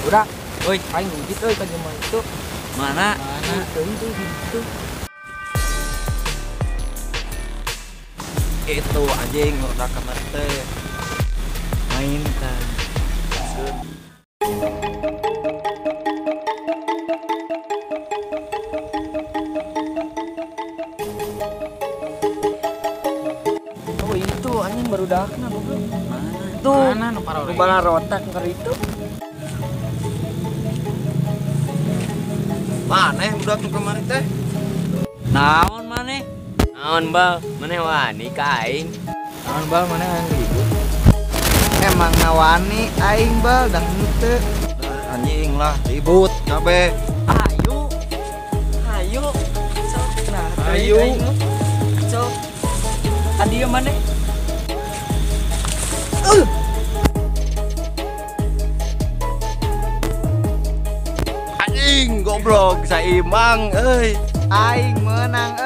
Udah, woi, aing ngujit euy ka jelema itu. Mana? Teuing tuh gitu. Itu anjing udah kamari teh. Mainkan. Oh itu anjing baru dakna goblok. Mana? Tuh, Mana nu parah nu bala rotak keur itu. Mana udah tuh kemarin teh? Naon maneh? Naon bal? Maneh wani ka aing. Naon bal mana yang ribut? Emang ngawani aing bal dah henteu. Anjing lah ribut kabeh. Ayo. Ayo. Sok nah. Ayo. Sok. Adieu maneh. Anjing goblok saimbang euy. Aing menang